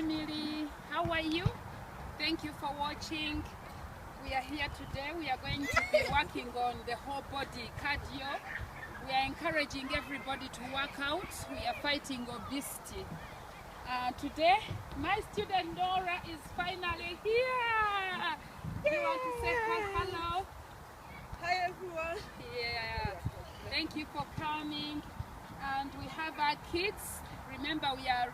family, how are you? Thank you for watching. We are here today. We are going to be working on the whole body cardio. We are encouraging everybody to work out. We are fighting obesity. Today, my student Norah is finally here. You want to say hello? Hi everyone. Yeah. Thank you for coming. And we have our kids. Remember, we are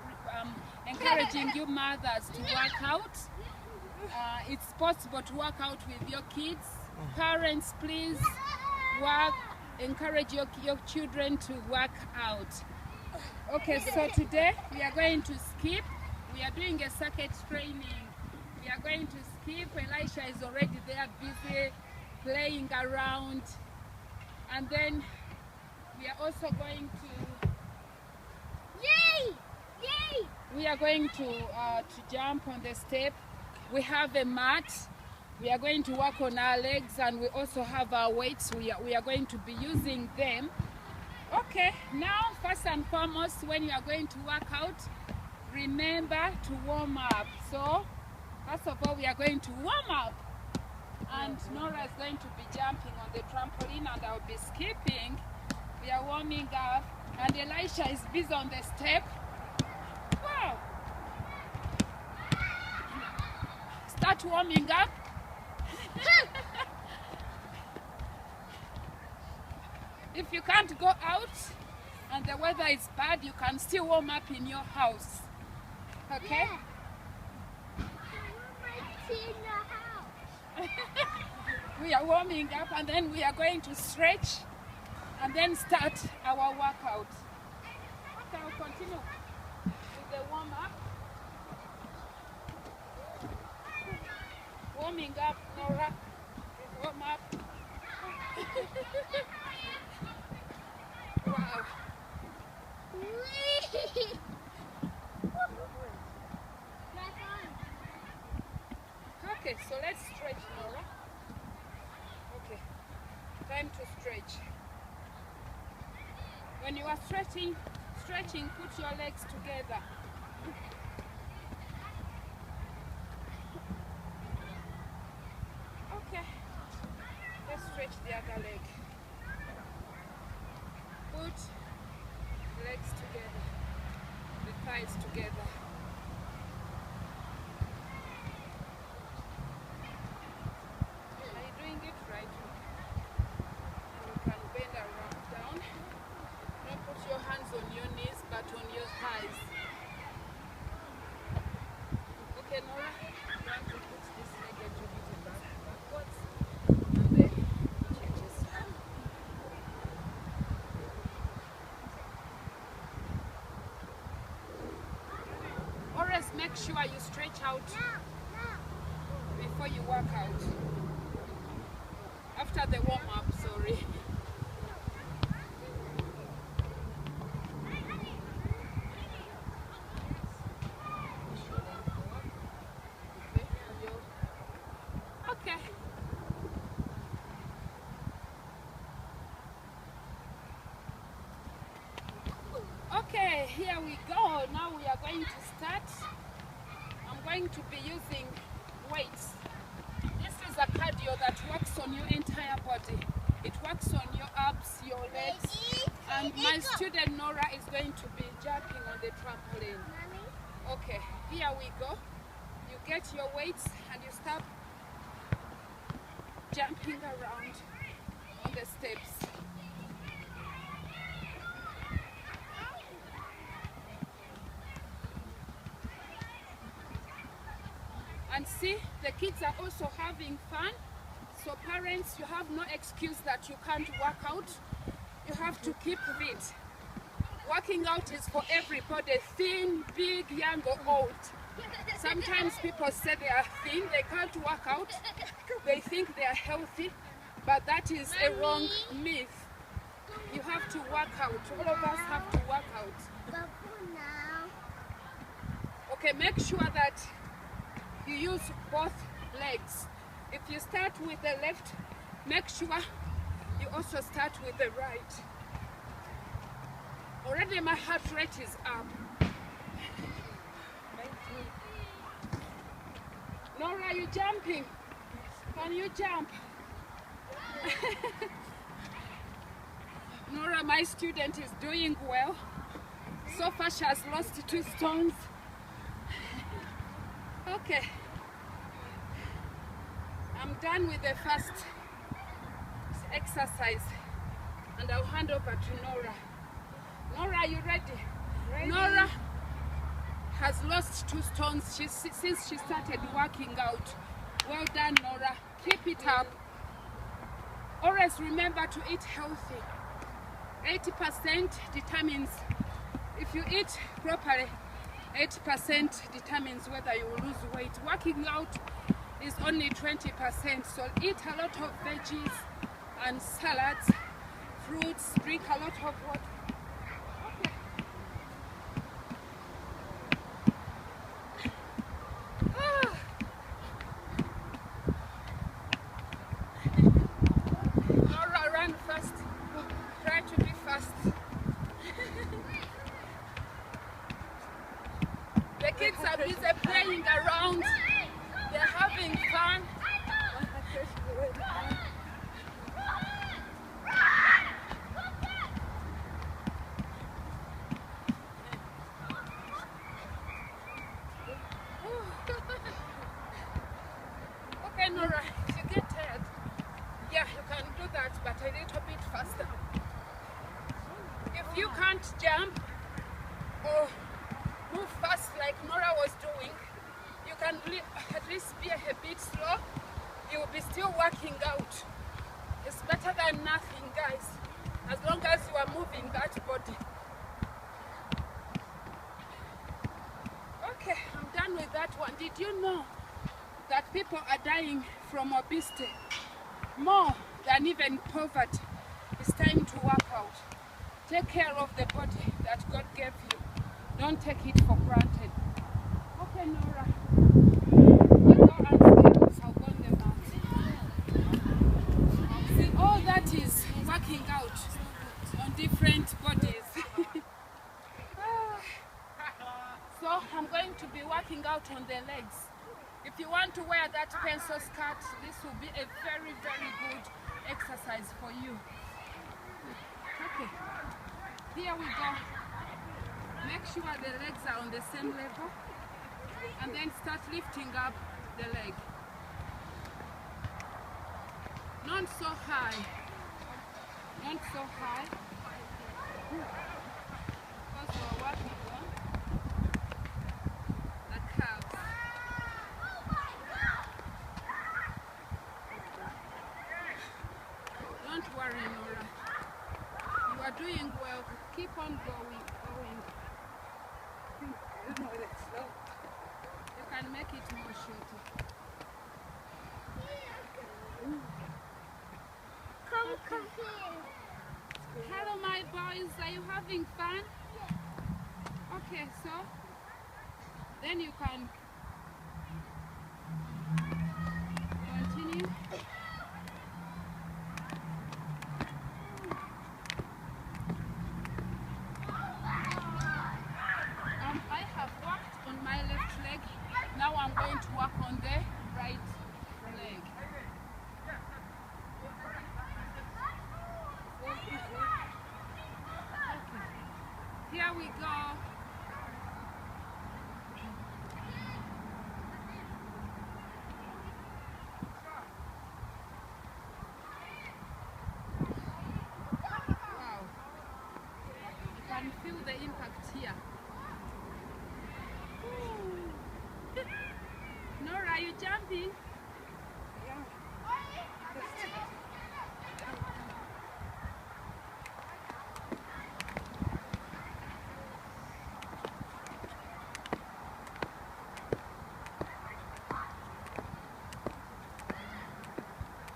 encouraging you mothers to work out. It's possible to work out with your kids. Parents, please work. Encourage your children to work out. Okay, so today we are going to skip. We are doing a circuit training. We are going to skip. Elisha is already there, busy playing around. And then we are also going to... Yay! Yay! We are going to jump on the step. We have a mat. We are going to work on our legs, and we also have our weights. We are going to be using them. Okay, now first and foremost, when you are going to work out, remember to warm up. So first of all, we are going to warm up, and Norah is going to be jumping on the trampoline, and I'll be skipping. We are warming up, and Elisha is busy on the step. Wow! Start warming up. If you can't go out and the weather is bad, you can still warm up in your house. Okay? We are warming up, and then we are going to stretch and then start our workout. Okay, I'll continue with the warm up. Warming up, Norah. Warm up. Wow. Okay, so let's stretch, Norah. Okay, time to stretch. When you are stretching, put your legs together. Okay, let's stretch the other leg. Put legs together, the thighs together. Are you doing it right? And you can bend around down. Don't put your hands on your knees, but on your thighs. Okay, Norah, you want to put this leg a little bit backwards, and then changes. Always make sure you stretch out before you work out. After the warm-up, sorry. Okay. Okay, here we go. Now we are going to start. I'm going to be using weights. This is a cardio that works on your entire body. It works on your abs, your legs. And my student Norah is going to be jumping on the trampoline. Okay, here we go. You get your weights and you start jumping around on the steps. And see, the kids are also having fun. So parents, you have no excuse that you can't work out. You have to keep fit. Working out is for everybody, thin, big, young or old. Sometimes people say they are thin, they can't work out. They think they are healthy, but that is a wrong myth. You have to work out. All of us have to work out. Okay, make sure that you use both legs. If you start with the left, make sure you also start with the right. Already my heart rate is up. Norah, you jumping? Can you jump? Norah, my student, is doing well. So far she has lost 2 stones. Okay. I'm done with the first exercise and I'll hand over to Norah. Norah, are you ready? Norah has lost 2 stones since she started working out. Well done, Norah. Keep it up. Always remember to eat healthy. 80% determines, if you eat properly, 80% determines whether you will lose weight. Working out is only 20%, so eat a lot of veggies and salads, fruits, drink a lot of water. Norah, run fast. Try to be fast. The kids are busy playing around. They're having fun. Okay, Norah, if you get tired, yeah, you can do that, but a little bit faster. If you can't jump or move fast like Norah was doing, you can at least be a bit slow. You will be still working out. It's better than nothing, guys, as long as you are moving that body. Okay, I'm done with that one. Did you know that people are dying from obesity more than even poverty? It's time to work out. Take care of the body that God gave you. Don't take it for granted. Okay, Norah. You go and stay. I'll go on the mat. See, all that is working out on different bodies. So I'm going to be working out on the legs. If you want to wear that pencil skirt, this will be a very, very good exercise for you. Okay, here we go. Make sure the legs are on the same level and then start lifting up the leg. Not so high. Not so high. Because we're working on the calves. Don't worry, Norah. You are doing well. Keep on going. You can make it more shorter. Come here. Hello, my boys. Are you having fun? Okay, so then you can continue. I have worked on my left leg. Now I'm going to work on the right leg. Okay. Here we go. Wow. You can feel the impact here. Norah, are you jumping?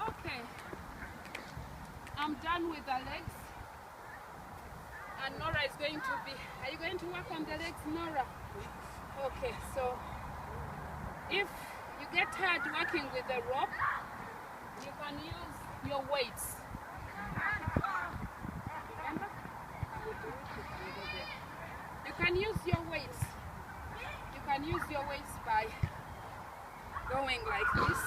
Okay, I'm done with the legs. And Norah is going to be, are you going to work on the legs, Norah? Okay, so if you get tired working with the rope, you can use your weights. Remember? You can use your weights. You can use your weights by going like this.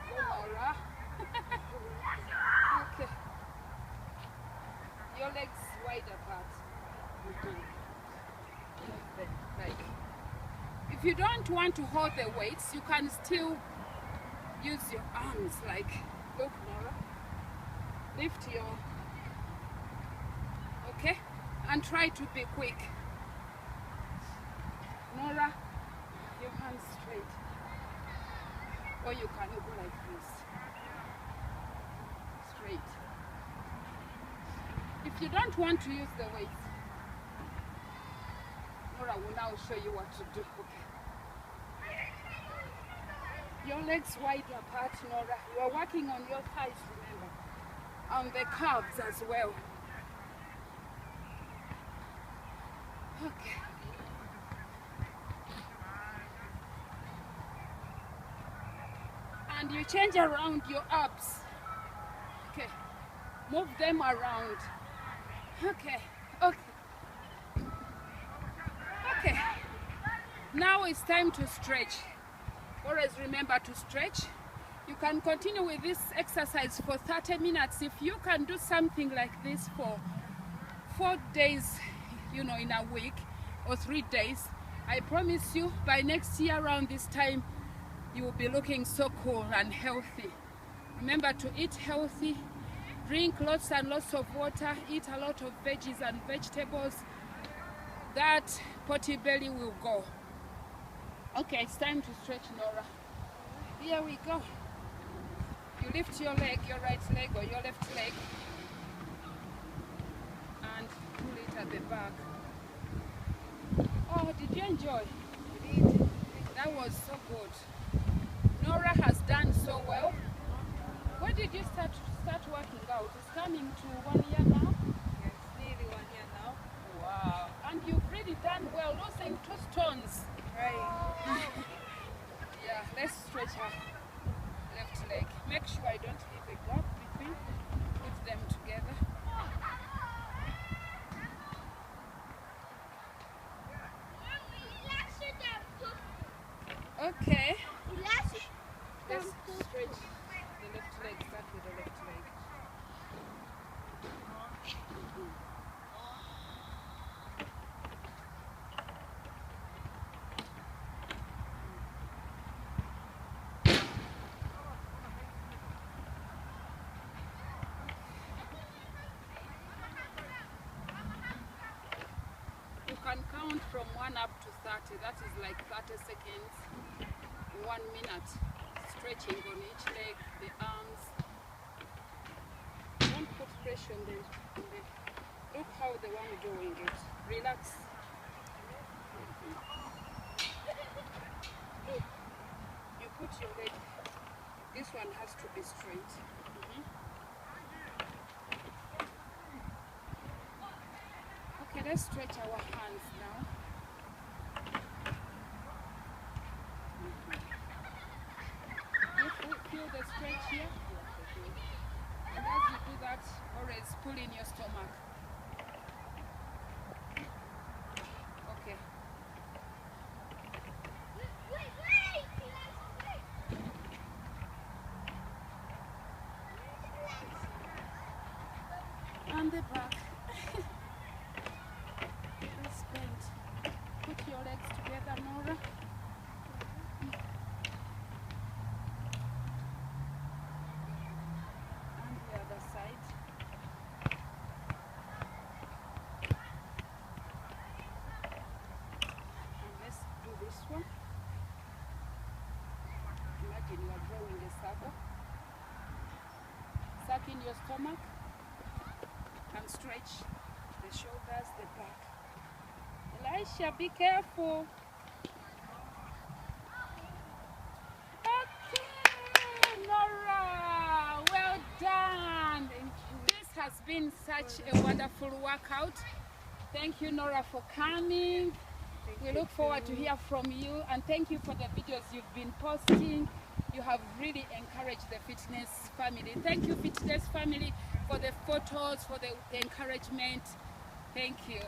Go, Norah. Okay. Your legs wide apart. Like, if you don't want to hold the weights, you can still use your arms. Like, look, Norah. Lift your, okay, and try to be quick. Norah, your hands straight. Or you can go like this. Straight. If you don't want to use the weights, Norah will now show you what to do. Okay. Your legs wide apart, Norah. You are working on your thighs, remember. On the calves as well. Okay. And you change around your abs. Okay. Move them around. Okay. Okay. Okay. Now it's time to stretch. Always remember to stretch. You can continue with this exercise for 30 minutes. If you can do something like this for 4 days, you know, in a week, or 3 days, I promise you by next year around this time, you will be looking so cool and healthy. Remember to eat healthy, drink lots and lots of water, eat a lot of veggies and vegetables. That potty belly will go. Okay, it's time to stretch, Norah. Here we go. You lift your leg, your right leg or your left leg, and pull it at the back. Oh, did you enjoy? You did. That was so good. Norah has done so well. When did you start working out? It's coming to 1 year now? Yes, nearly 1 year now. Wow. And you've really done well, losing 2 stones. Right. Yeah, let's stretch her left leg. Make sure I don't leave a gap between. Put them together. Okay. Let's stretch the left leg. Start with the left leg. You can count from 1 up to 30. That is like 30 seconds in 1 minute. Stretching on each leg, the arms. Don't put pressure on the look how the one doing it. Relax. Look, you put your leg. This one has to be straight. Okay, let's stretch our hands now. You feel the stretch here? And as you do that, always pull in your stomach. Okay. And the back. Let's bend. Put your legs together, Norah. And the other side. And let's do this one. Imagine you are drawing a circle. Suck in your stomach. And stretch the shoulders, the back. Elisha, be careful. Okay, Norah, well done. This has been such a wonderful workout. Thank you, Norah, for coming. We look forward to hear from you, and thank you for the videos you've been posting. You have really encouraged the fitness family. Thank you, fitness family, for the photos, for the encouragement. Thank you.